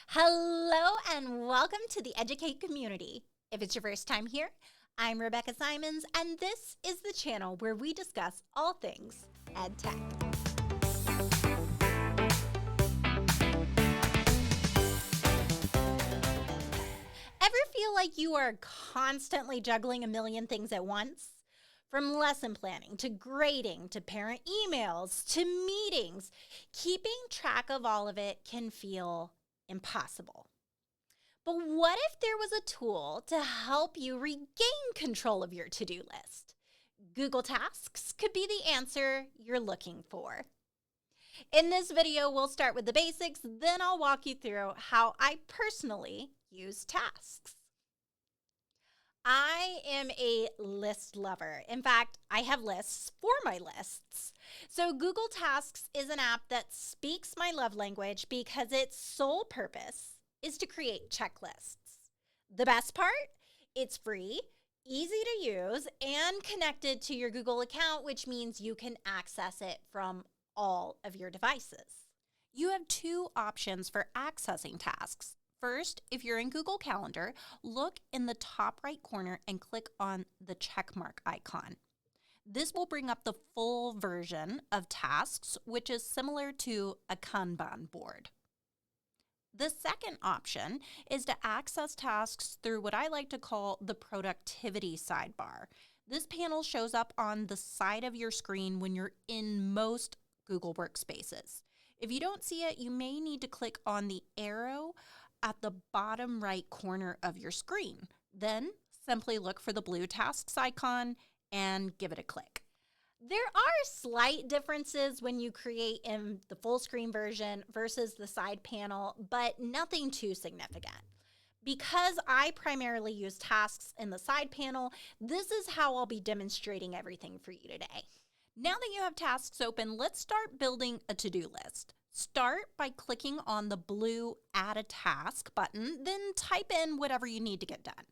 Hello and welcome to the Educate community. If it's your first time here, I'm Rebecca Simons, and this is the channel where we discuss all things ed tech. Ever feel like you are constantly juggling a million things at once? From lesson planning to grading to parent emails to meetings, keeping track of all of it can feel impossible. But what if there was a tool to help you regain control of your to-do list? Google Tasks could be the answer you're looking for. In this video, we'll start with the basics, then I'll walk you through how I personally use tasks. I am a list lover. In fact, I have lists for my lists. So Google Tasks is an app that speaks my love language because its sole purpose is to create checklists. The best part? It's free, easy to use, and connected to your Google account, which means you can access it from all of your devices. You have two options for accessing tasks. First, if you're in Google Calendar, look in the top right corner and click on the checkmark icon. This will bring up the full version of tasks, which is similar to a Kanban board. The second option is to access tasks through what I like to call the productivity sidebar. This panel shows up on the side of your screen when you're in most Google workspaces. If you don't see it, you may need to click on the arrow at the bottom right corner of your screen. Then simply look for the blue tasks icon and give it a click. There are slight differences when you create in the full screen version versus the side panel, but nothing too significant. Because I primarily use tasks in the side panel, this is how I'll be demonstrating everything for you today. Now that you have tasks open, let's start building a to-do list. Start by clicking on the blue Add a Task button, then type in whatever you need to get done.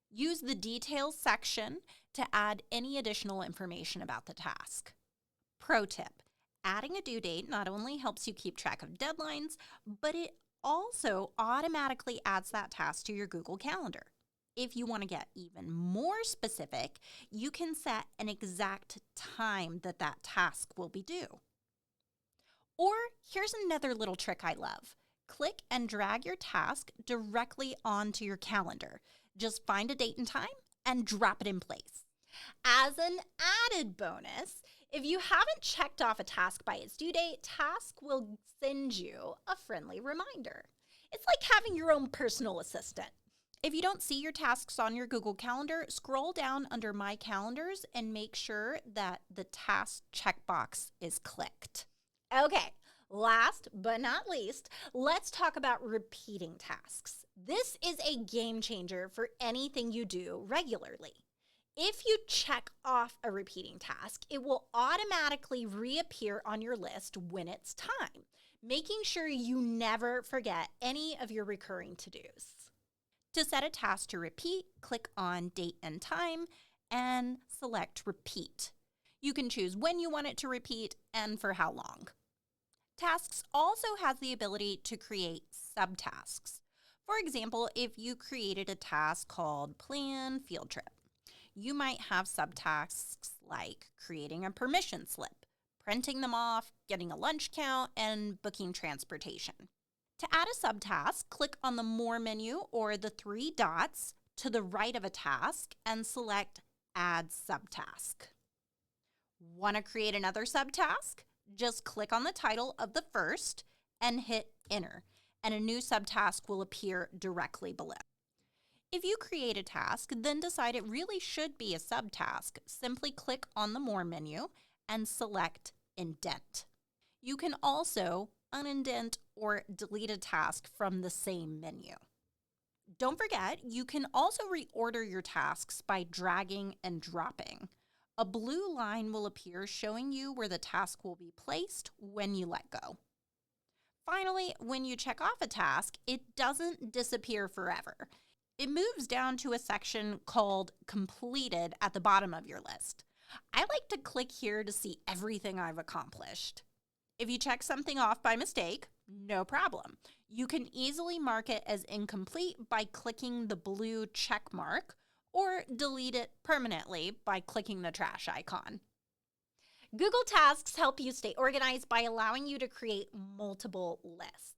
Use the Details section to add any additional information about the task. Pro tip, adding a due date not only helps you keep track of deadlines, but it also automatically adds that task to your Google Calendar. If you want to get even more specific, you can set an exact time that task will be due. Or here's another little trick I love. Click and drag your task directly onto your calendar. Just find a date and time and drop it in place. As an added bonus, if you haven't checked off a task by its due date, Task will send you a friendly reminder. It's like having your own personal assistant. If you don't see your tasks on your Google Calendar, scroll down under My Calendars and make sure that the task checkbox is clicked. Okay, last but not least, let's talk about repeating tasks. This is a game changer for anything you do regularly. If you check off a repeating task, it will automatically reappear on your list when it's time, making sure you never forget any of your recurring to-dos. To set a task to repeat, click on Date and Time and select Repeat. You can choose when you want it to repeat and for how long. Tasks also has the ability to create subtasks. For example, if you created a task called Plan Field Trip, you might have subtasks like creating a permission slip, printing them off, getting a lunch count, and booking transportation. To add a subtask, click on the More menu or the three dots to the right of a task and select Add Subtask. Want to create another subtask? Just click on the title of the first and hit Enter, and a new subtask will appear directly below. If you create a task, then decide it really should be a subtask, simply click on the More menu and select Indent. You can also unindent or delete a task from the same menu. Don't forget, you can also reorder your tasks by dragging and dropping. A blue line will appear showing you where the task will be placed when you let go. Finally, when you check off a task, it doesn't disappear forever. It moves down to a section called Completed at the bottom of your list. I like to click here to see everything I've accomplished. If you check something off by mistake, No problem. You can easily mark it as incomplete by clicking the blue check mark or delete it permanently by clicking the trash icon. Google Tasks help you stay organized by allowing you to create multiple lists.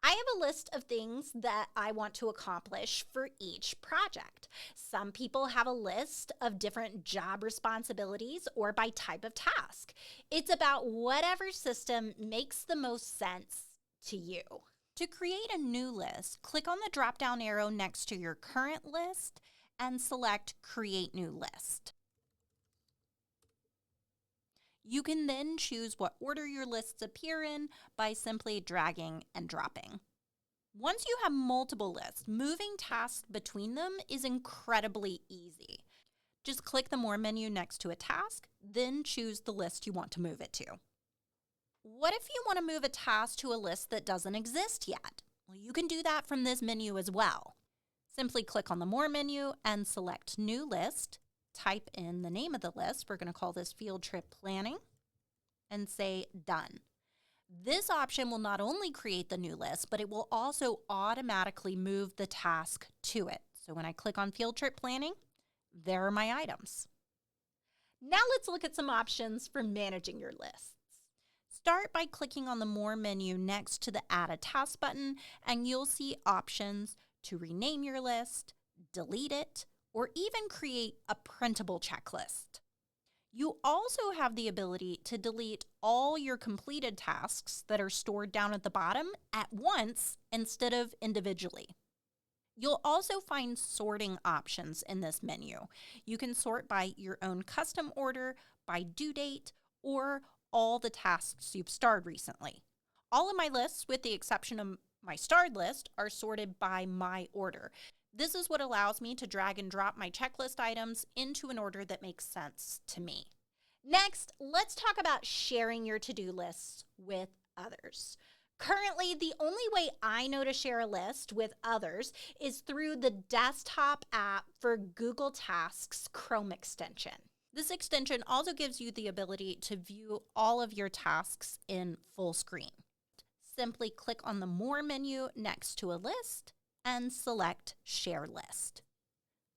I have a list of things that I want to accomplish for each project. Some people have a list of different job responsibilities or by type of task. It's about whatever system makes the most sense to you. To create a new list, click on the drop-down arrow next to your current list and select Create New List. You can then choose what order your lists appear in by simply dragging and dropping. Once you have multiple lists, moving tasks between them is incredibly easy. Just click the More menu next to a task, then choose the list you want to move it to. What if you want to move a task to a list that doesn't exist yet? Well, you can do that from this menu as well. Simply click on the More menu and select New List. Type in the name of the list. We're going to call this Field Trip Planning and say Done. This option will not only create the new list, but it will also automatically move the task to it. So when I click on Field Trip Planning, there are my items. Now let's look at some options for managing your lists. Start by clicking on the More menu next to the Add a Task button, and you'll see options to rename your list, delete it, or even create a printable checklist. You also have the ability to delete all your completed tasks that are stored down at the bottom at once instead of individually. You'll also find sorting options in this menu. You can sort by your own custom order, by due date, or all the tasks you've starred recently. All of my lists, with the exception of my starred list, are sorted by my order. This is what allows me to drag and drop my checklist items into an order that makes sense to me. Next, let's talk about sharing your to-do lists with others. Currently, the only way I know to share a list with others is through the desktop app for Google Tasks Chrome extension. This extension also gives you the ability to view all of your tasks in full screen. Simply click on the More menu next to a list and select Share List.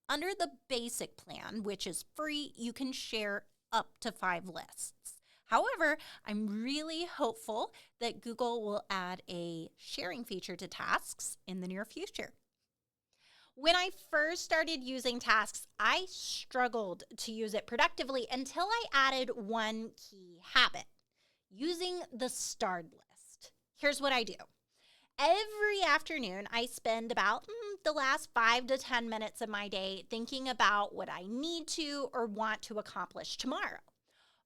Under the basic plan, which is free, you can share up to 5 lists. However, I'm really hopeful that Google will add a sharing feature to Tasks in the near future. When I first started using Tasks, I struggled to use it productively until I added one key habit, using the starred list. Here's what I do. Every afternoon, I spend about the last 5 to 10 minutes of my day thinking about what I need to or want to accomplish tomorrow.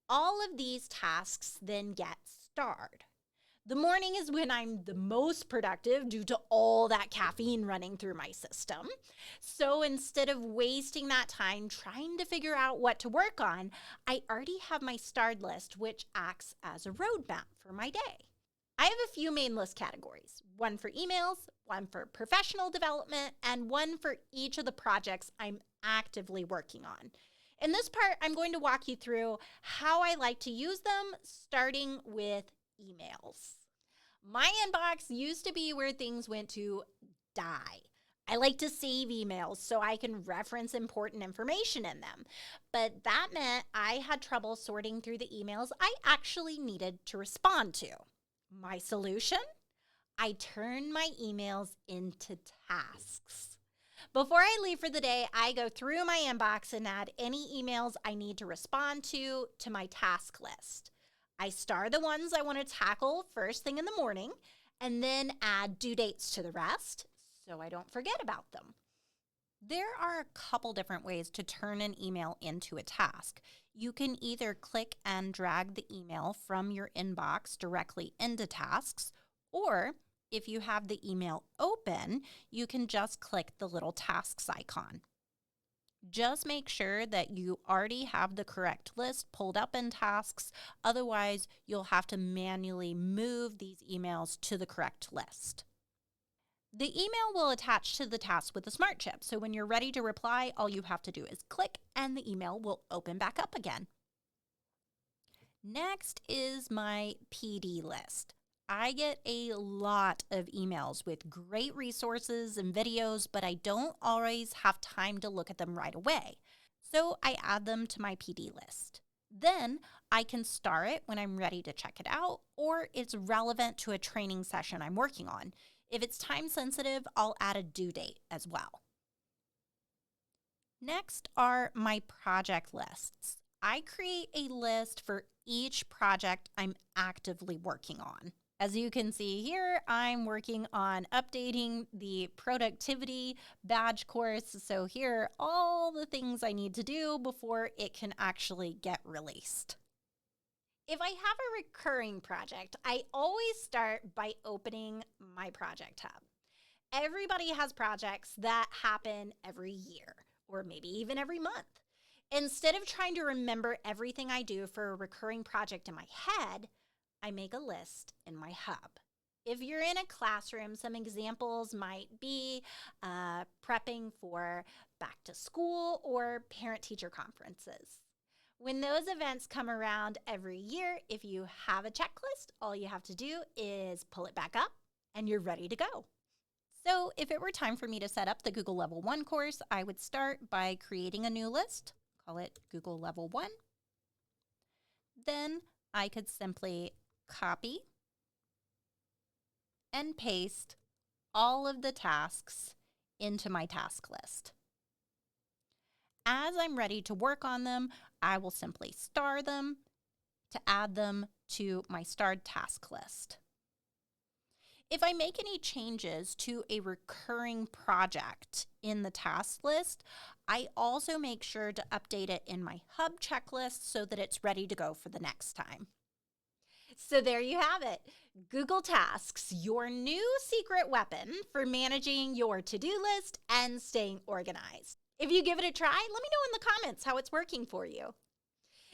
All of these tasks then get starred. The morning is when I'm the most productive due to all that caffeine running through my system. So instead of wasting that time trying to figure out what to work on, I already have my starred list, which acts as a roadmap for my day. I have a few main list categories, one for emails, one for professional development, and one for each of the projects I'm actively working on. In this part, I'm going to walk you through how I like to use them, starting with emails. My inbox used to be where things went to die. I like to save emails so I can reference important information in them. But that meant I had trouble sorting through the emails I actually needed to respond to. My solution? I turn my emails into tasks. Before I leave for the day, I go through my inbox and add any emails I need to respond to my task list. I star the ones I want to tackle first thing in the morning and then add due dates to the rest so I don't forget about them. There are a couple different ways to turn an email into a task. You can either click and drag the email from your inbox directly into tasks, or if you have the email open, you can just click the little tasks icon. Just make sure that you already have the correct list pulled up in tasks. Otherwise, you'll have to manually move these emails to the correct list. The email will attach to the task with a smart chip, so when you're ready to reply, all you have to do is click and the email will open back up again. Next is my PD list. I get a lot of emails with great resources and videos, but I don't always have time to look at them right away. So I add them to my PD list. Then I can star it when I'm ready to check it out, or it's relevant to a training session I'm working on. If it's time sensitive, I'll add a due date as well. Next are my project lists. I create a list for each project I'm actively working on. As you can see here, I'm working on updating the productivity badge course. So here are all the things I need to do before it can actually get released. If I have a recurring project, I always start by opening my project hub. Everybody has projects that happen every year or maybe even every month. Instead of trying to remember everything I do for a recurring project in my head, I make a list in my hub. If you're in a classroom, some examples might be prepping for back to school or parent-teacher conferences. When those events come around every year, if you have a checklist, all you have to do is pull it back up and you're ready to go. So if it were time for me to set up the Google Level 1 course, I would start by creating a new list, call it Google Level 1. Then I could simply copy and paste all of the tasks into my task list. As I'm ready to work on them, I will simply star them to add them to my starred task list. If I make any changes to a recurring project in the task list, I also make sure to update it in my hub checklist so that it's ready to go for the next time. So there you have it. Google Tasks, your new secret weapon for managing your to-do list and staying organized. If you give it a try, let me know in the comments how it's working for you.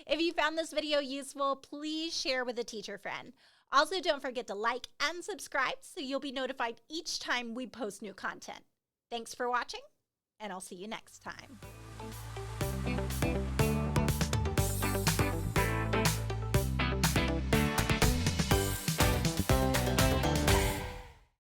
If you found this video useful, please share with a teacher friend. Also, don't forget to like and subscribe so you'll be notified each time we post new content. Thanks for watching, and I'll see you next time.